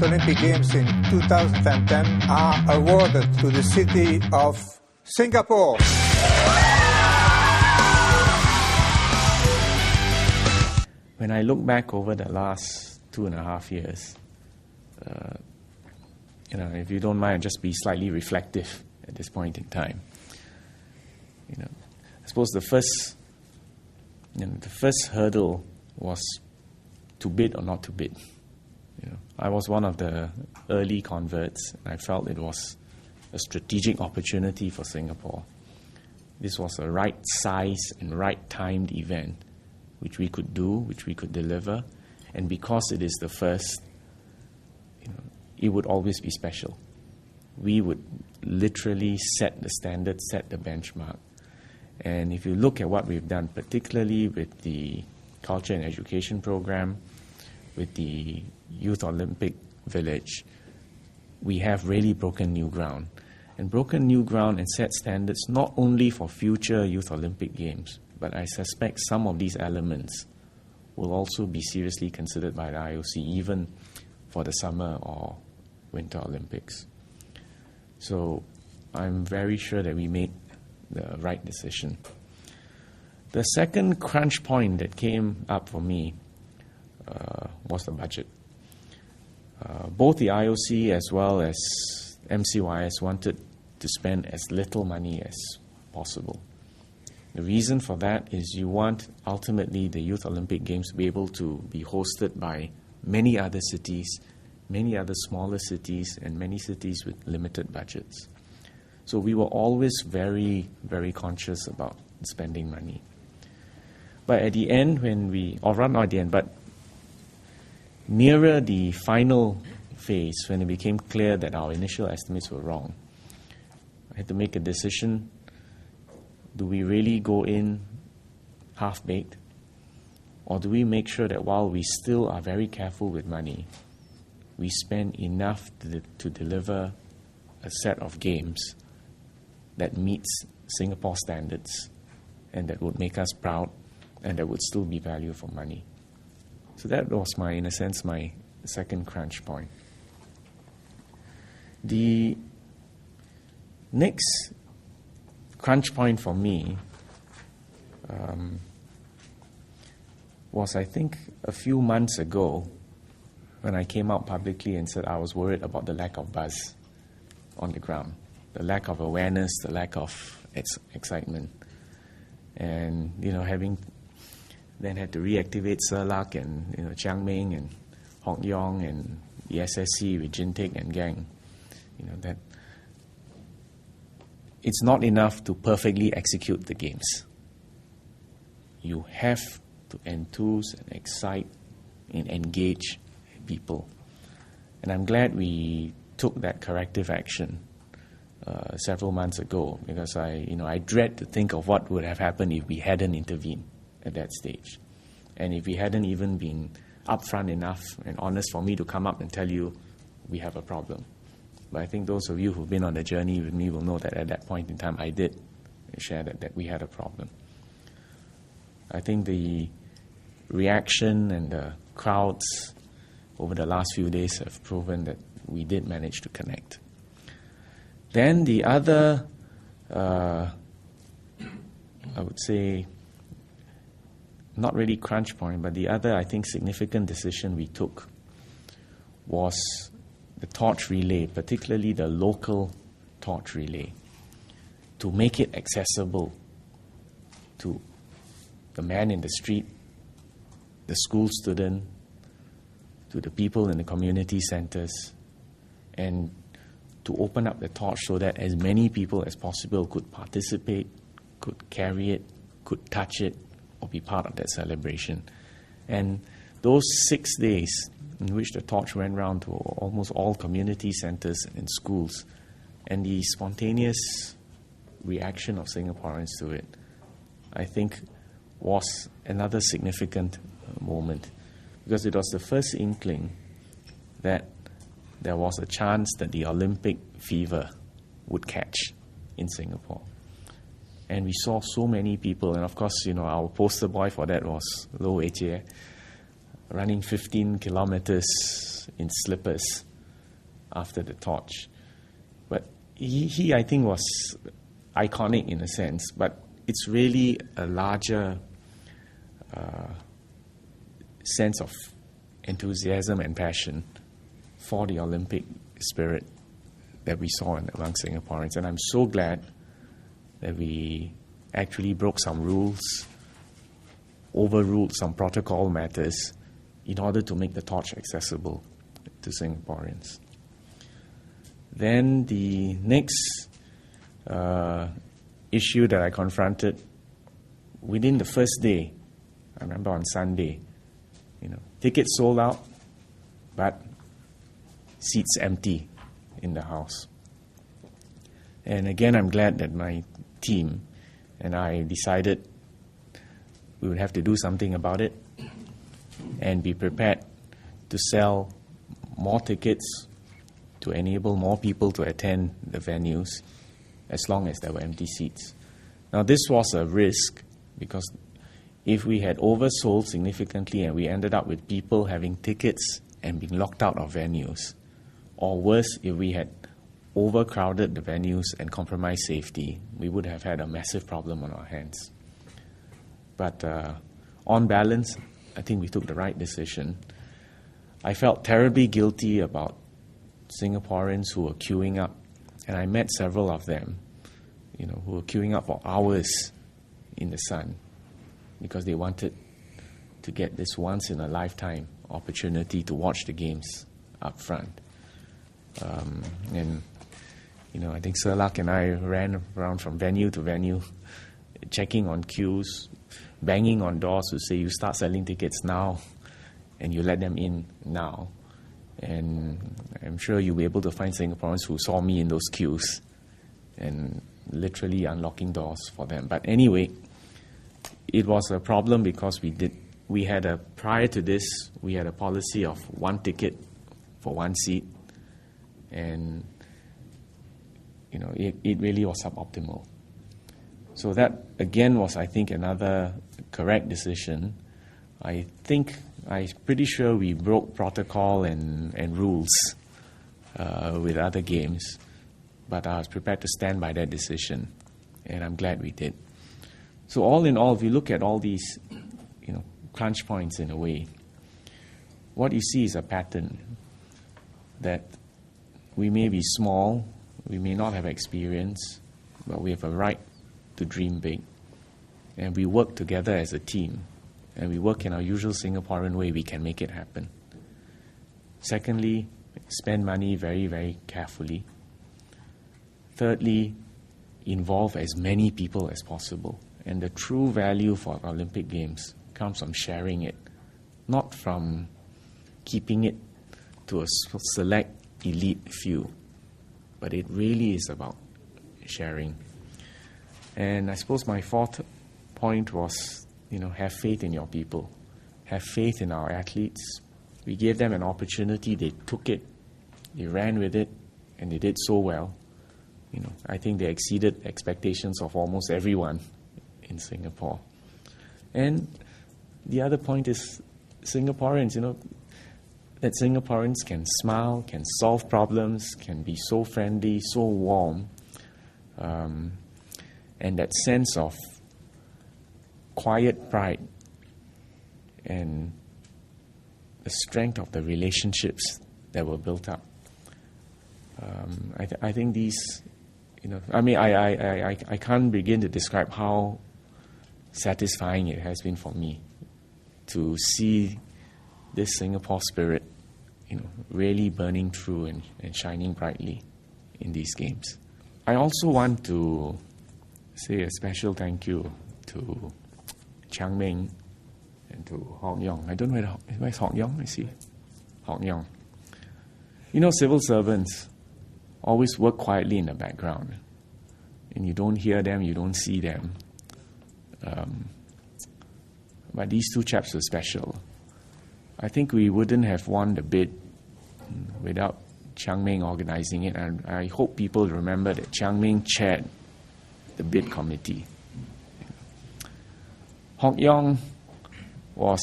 Olympic Games in 2010 are awarded to the city of Singapore. When I look back over the last 2.5 years, if you don't mind, just be slightly reflective at this point in time. I suppose the first hurdle was to bid or not to bid. I was one of the early converts, and I felt it was a strategic opportunity for Singapore. This was a right size and right timed event, which we could do, which we could deliver, and because it is the first, it would always be special. We would literally set the standard, set the benchmark. And if you look at what we've done, particularly with the Culture and Education Program, with the Youth Olympic Village, we have really broken new ground. And broken new ground and set standards not only for future Youth Olympic Games, but I suspect some of these elements will also be seriously considered by the IOC, even for the Summer or Winter Olympics. So I'm very sure that we made the right decision. The second crunch point that came up for me was the budget. Both the IOC as well as MCYS wanted to spend as little money as possible. The reason for that is you want ultimately the Youth Olympic Games to be able to be hosted by many other cities, many other smaller cities, and many cities with limited budgets. So we were always very, very conscious about spending money. But at the end, nearer the final phase, when it became clear that our initial estimates were wrong, I had to make a decision. Do we really go in half-baked? Or do we make sure that while we still are very careful with money, we spend enough to deliver a set of games that meets Singapore standards and that would make us proud and that would still be value for money? So that was in a sense, my second crunch point. The next crunch point for me was, I think, a few months ago when I came out publicly and said I was worried about the lack of buzz on the ground, the lack of awareness, the lack of excitement. And, having then had to reactivate Serlak and, Chiang Ming and Hock Yong and the SSC with Jin Teck and gang, that it's not enough to perfectly execute the games. You have to enthuse and excite and engage people. And I'm glad we took that corrective action several months ago, because I dread to think of what would have happened if we hadn't intervened at that stage. And if we hadn't even been upfront enough and honest for me to come up and tell you we have a problem. But I think those of you who've been on the journey with me will know that at that point in time I did share that we had a problem. I think the reaction and the crowds over the last few days have proven that we did manage to connect. Then the other, I would say, not really crunch point, but the other, I think, significant decision we took was the torch relay, particularly the local torch relay, to make it accessible to the man in the street, the school student, to the people in the community centers, and to open up the torch so that as many people as possible could participate, could carry it, could touch it, or be part of that celebration. And those 6 days in which the torch went round to almost all community centers and schools, and the spontaneous reaction of Singaporeans to it, I think was another significant moment, because it was the first inkling that there was a chance that the Olympic fever would catch in Singapore. And we saw so many people, and of course, our poster boy for that was Loh Wei Jie, running 15 kilometers in slippers after the torch. But he I think, was iconic in a sense, but it's really a larger sense of enthusiasm and passion for the Olympic spirit that we saw among Singaporeans. And I'm so glad that we actually broke some rules, overruled some protocol matters in order to make the torch accessible to Singaporeans. Then the next issue that I confronted within the first day, I remember on Sunday, tickets sold out, but seats empty in the house. And again, I'm glad that my team and I decided we would have to do something about it and be prepared to sell more tickets to enable more people to attend the venues as long as there were empty seats. Now, this was a risk because if we had oversold significantly and we ended up with people having tickets and being locked out of venues, or worse, if we had overcrowded the venues and compromised safety, we would have had a massive problem on our hands. But on balance, I think we took the right decision. I felt terribly guilty about Singaporeans who were queuing up, and I met several of them, who were queuing up for hours in the sun because they wanted to get this once-in-a-lifetime opportunity to watch the games up front. I think Sir Lak and I ran around from venue to venue, checking on queues, banging on doors to say, you start selling tickets now, and you let them in now. And I'm sure you'll be able to find Singaporeans who saw me in those queues and literally unlocking doors for them. But anyway, it was a problem because prior to this, we had a policy of one ticket for one seat, and it really was suboptimal. So that again was, I think, another correct decision. I'm pretty sure we broke protocol and rules with other games, but I was prepared to stand by that decision, and I'm glad we did. So all in all, if you look at all these, crunch points in a way, what you see is a pattern that we may be small, we may not have experience, but we have a right to dream big. And we work together as a team, and we work in our usual Singaporean way, we can make it happen. Secondly, spend money very, very carefully. Thirdly, involve as many people as possible. And the true value for Olympic Games comes from sharing it, not from keeping it to a select elite few. But it really is about sharing. And I suppose my fourth point was, have faith in your people. Have faith in our athletes. We gave them an opportunity, they took it, they ran with it, and they did so well. I think they exceeded expectations of almost everyone in Singapore. And the other point is Singaporeans, that Singaporeans can smile, can solve problems, can be so friendly, so warm, and that sense of quiet pride and the strength of the relationships that were built up. I think these, I can't begin to describe how satisfying it has been for me to see this Singapore spirit, really burning through and shining brightly in these games. I also want to say a special thank you to Chiang Ming and to Hong Yong. I don't know where's Hong Yong, I see. Hong Yong. Civil servants always work quietly in the background. And you don't hear them, you don't see them. But these two chaps were special. I think we wouldn't have won the bid without Chiang Ming organizing it. And I hope people remember that Chiang Ming chaired the bid committee. Hong Yong was,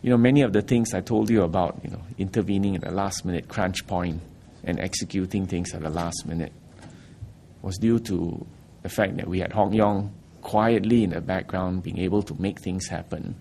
many of the things I told you about, intervening at the last minute crunch point and executing things at the last minute was due to the fact that we had Hok Yong quietly in the background being able to make things happen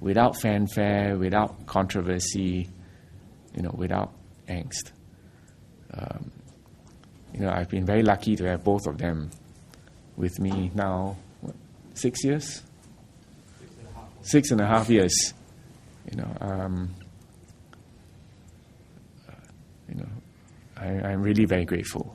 without fanfare, without controversy, without angst. I've been very lucky to have both of them with me now, 6 years? 6.5 years. I'm really very grateful.